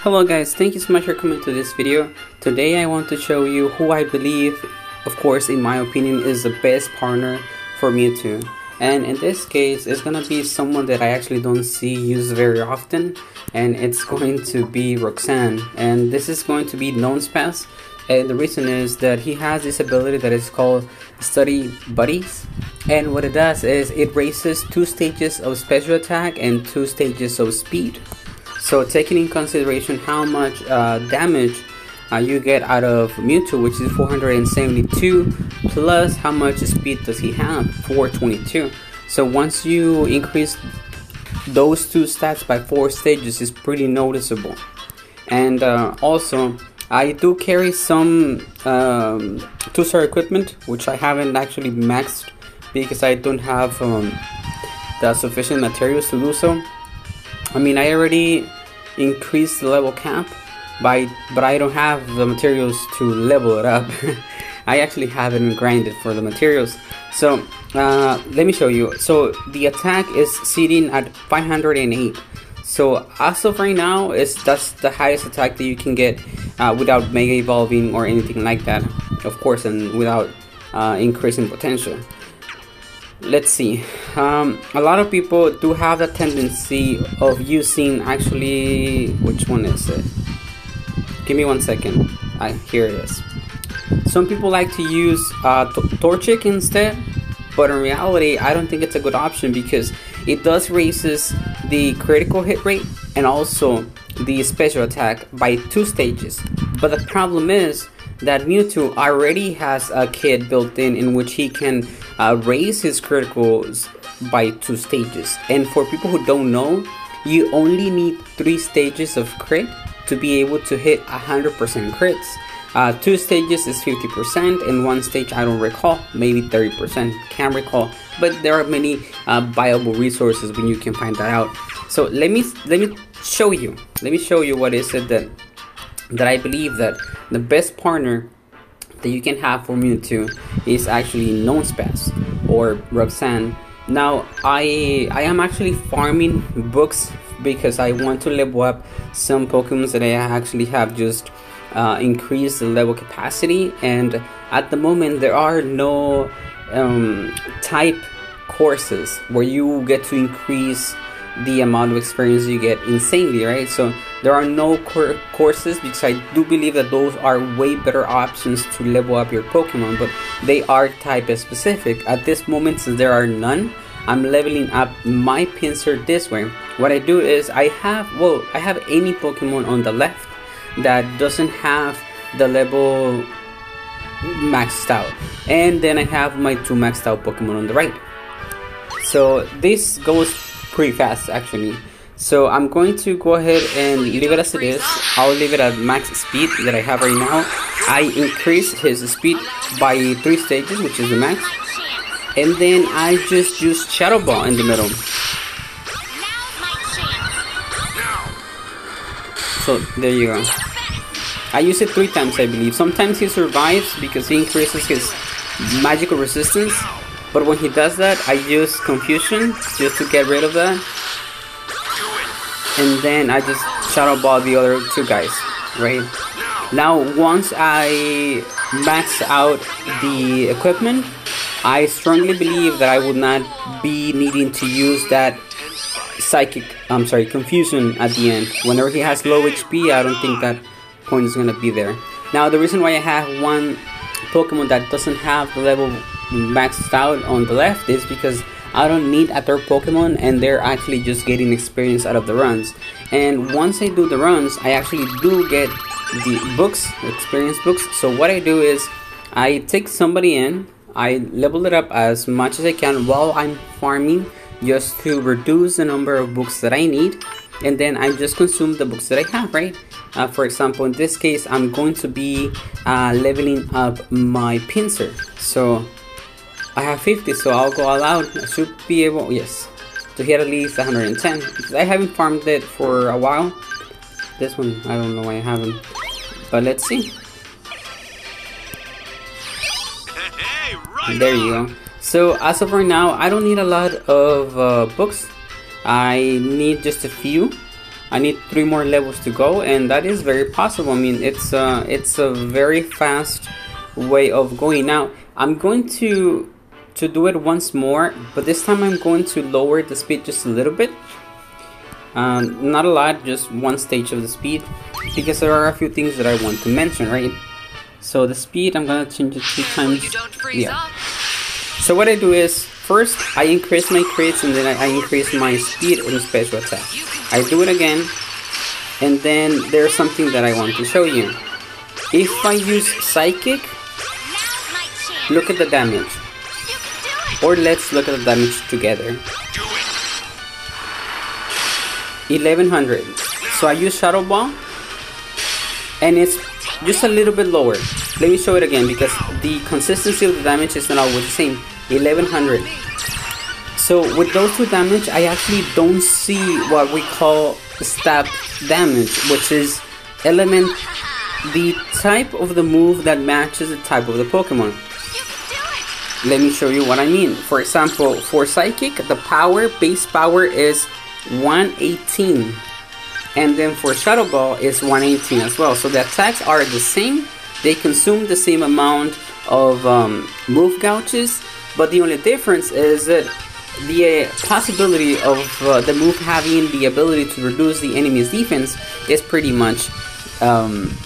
Hello guys, thank you so much for coming to this video. Today I want to show you who I believe, of course in my opinion, is the best partner for Mewtwo. And in this case, it's gonna be someone that I actually don't see used very often, and it's going to be Roxanne. And this is going to be Nossepass, and the reason is that he has this ability that is called Study Buddies. And what it does is it raises 2 stages of special attack and 2 stages of speed. So taking in consideration how much damage you get out of Mewtwo, which is 472, plus how much speed does he have, 422. So once you increase those 2 stats by 4 stages, it's pretty noticeable. And also I do carry some 2-star equipment, which I haven't actually maxed because I don't have the sufficient materials to do so. I mean, I already increased the level cap but I don't have the materials to level it up. I actually haven't grinded for the materials. So let me show you. So the attack is sitting at 508. So as of right now, that's the highest attack that you can get without mega evolving or anything like that, of course, and without increasing potential. Let's see. A lot of people do have the tendency of using, actually, which one is it? Give me 1 second. Here it is. Some people like to use Torchic instead, but in reality I don't think it's a good option because it does raises the critical hit rate and also the special attack by 2 stages. But the problem is that Mewtwo already has a kit built in which he can raise his criticals by 2 stages. And for people who don't know, you only need 3 stages of crit to be able to hit 100% crits. 2 stages is 50%, and 1 stage I don't recall, maybe 30%, can't recall. But there are many viable resources when you can find that out. So let me show you. Let me show you what is it that I believe that the best partner that you can have for Mewtwo is actually Nossepass or Roxanne. Now I am actually farming books because I want to level up some Pokemon that I actually have just increased the level capacity, and at the moment there are no type courses where you get to increase the amount of experience you get insanely, right? So there are no courses because I do believe that those are way better options to level up your Pokemon, but they are type specific. At this moment, since there are none, I'm leveling up my pincer this way. What I do is I have any Pokemon on the left that doesn't have the level maxed out, and then I have my 2 maxed out Pokemon on the right. So this goes pretty fast actually. So I'm going to go ahead and leave it as it is. I'll leave it at max speed that I have right now. I increase his speed by 3 stages, which is the max, and then I just use Shadow Ball in the middle. So there you go. I use it 3 times, I believe. Sometimes he survives because he increases his magical resistance, but when he does that, I use Confusion just to get rid of that, and then I just Shadow Ball the other 2 guys, right? Now once I max out the equipment, I strongly believe that I would not be needing to use that Confusion at the end. Whenever he has low HP, I don't think that point is gonna be there. Now the reason why I have 1 Pokemon that doesn't have the level maxed out on the left is because I don't need a 3rd Pokemon, and they're actually just getting experience out of the runs. And once I do the runs, I actually do get the books, experience books. So what I do is I take somebody in, I level it up as much as I can while I'm farming, just to reduce the number of books that I need, and then I just consume the books that I have, right? For example, in this case, I'm going to be leveling up my pincer. So I have 50, so I'll go all out. I should be able, yes, to hit at least 110. Because I haven't farmed it for a while. This one, I don't know why I haven't. But let's see. There you go. So as of right now, I don't need a lot of books. I need just a few. I need 3 more levels to go, and that is very possible. I mean, it's a very fast way of going. Now I'm going to do it once more, but this time I'm going to lower the speed just a little bit. Not a lot, just 1 stage of the speed, because there are a few things that I want to mention, right? So the speed, I'm gonna change it 2 times. Yeah. So what I do is, first I increase my crits, and then I increase my speed and special attack. I do it again, and then there's something that I want to show you. If I use Psychic, look at the damage. Or let's look at the damage together. 1100. So I use Shadow Ball, and it's just a little bit lower. Let me show it again, because the consistency of the damage is not always the same. 1100. So with those 2 damage, I actually don't see what we call stab damage, which is element, the type of the move that matches the type of the Pokemon. Let me show you what I mean. For example, for Psychic, the power, base power is 118. And then for Shadow Ball is 118 as well. So the attacks are the same. They consume the same amount of move gouges, but the only difference is that the possibility of the move having the ability to reduce the enemy's defense is pretty much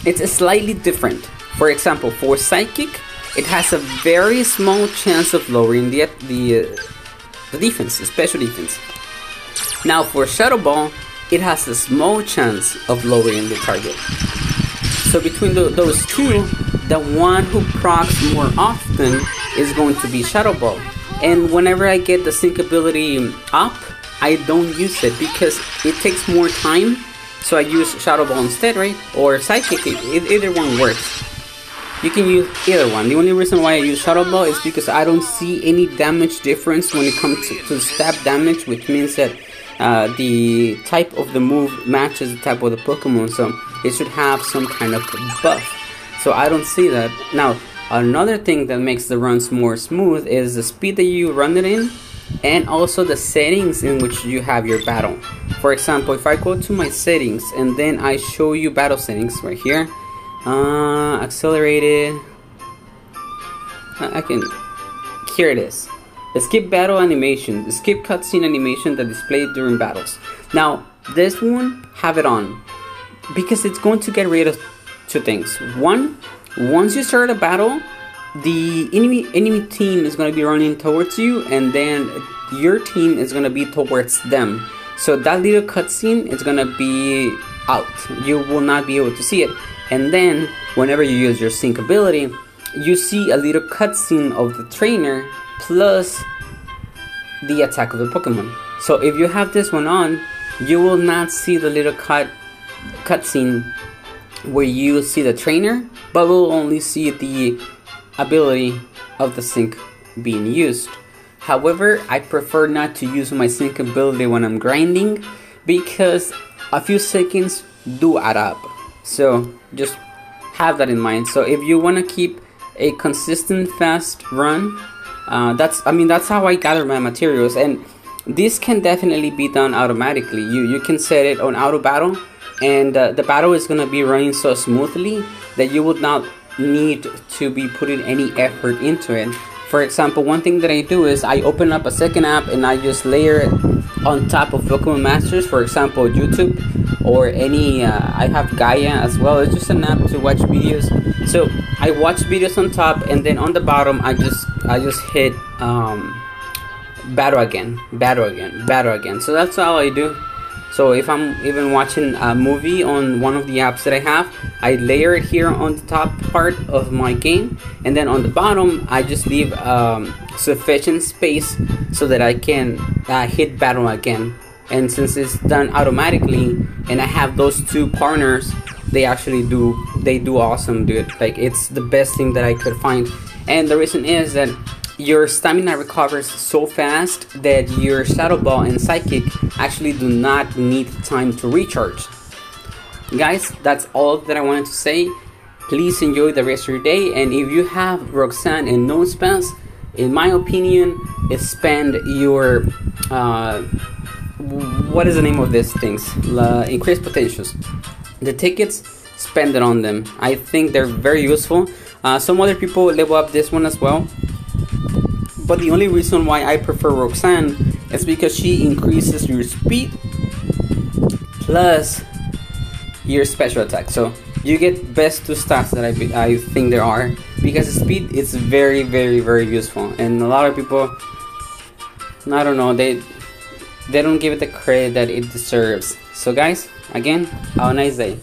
it's slightly different. For example, for Psychic, it has a very small chance of lowering the defense, the special defense. Now for Shadow Ball, it has a small chance of lowering the target. So between those 2, the one who procs more often is going to be Shadow Ball. And whenever I get the sync ability up, I don't use it because it takes more time. So I use Shadow Ball instead, right? Or Psychic, either one works. You can use either one. The only reason why I use Shadow Ball is because I don't see any damage difference when it comes to stab damage, which means that the type of the move matches the type of the Pokemon, so it should have some kind of buff. So I don't see that. Now, another thing that makes the runs more smooth is the speed that you run it in, and also the settings in which you have your battle. For example, if I go to my settings and then I show you battle settings right here, accelerated, here it is. Skip battle animation, skip cutscene animation that displayed during battles. Now, this one, have it on, because it's going to get rid of 2 things. One, once you start a battle, the enemy team is going to be running towards you, and then your team is going to be towards them. So that little cutscene is going to be out. You will not be able to see it. And then, whenever you use your sync ability, you see a little cutscene of the trainer plus the attack of the Pokemon. So if you have this one on, you will not see the little cutscene where you see the trainer, but will only see the ability of the sync being used. However, I prefer not to use my sync ability when I'm grinding, because a few seconds do add up. So just have that in mind. So if you want to keep a consistent fast run, that's how I gather my materials, and this can definitely be done automatically. You can set it on auto battle, and the battle is gonna be running so smoothly that you would not need to be putting any effort into it. For example, one thing that I do is I open up a second app and I just layer it on top of Pokemon Masters. For example, YouTube or any I have Gaia as well. It's just an app to watch videos. So I watch videos on top, and then on the bottom I just hit battle again. So that's all I do. So if I'm even watching a movie on one of the apps that I have, I layer it here on the top part of my game, and then on the bottom I just leave sufficient space so that I can hit battle again. And since it's done automatically and I have those 2 partners, they do awesome, dude. Like, it's the best thing that I could find. And the reason is that your stamina recovers so fast that your Shadow Ball and Psychic actually do not need time to recharge. Guys, that's all that I wanted to say. Please enjoy the rest of your day, and if you have Roxanne and Nossepass, in my opinion, spend your what is the name of these things? Increased potentials. The tickets, spend it on them. I think they're very useful. Some other people level up this one as well, but the only reason why I prefer Roxanne is because she increases your speed plus your special attack. So you get best 2 stats that I think there are, because speed is very useful, and a lot of people, I don't know, they don't give it the credit that it deserves. So guys, again, have a nice day.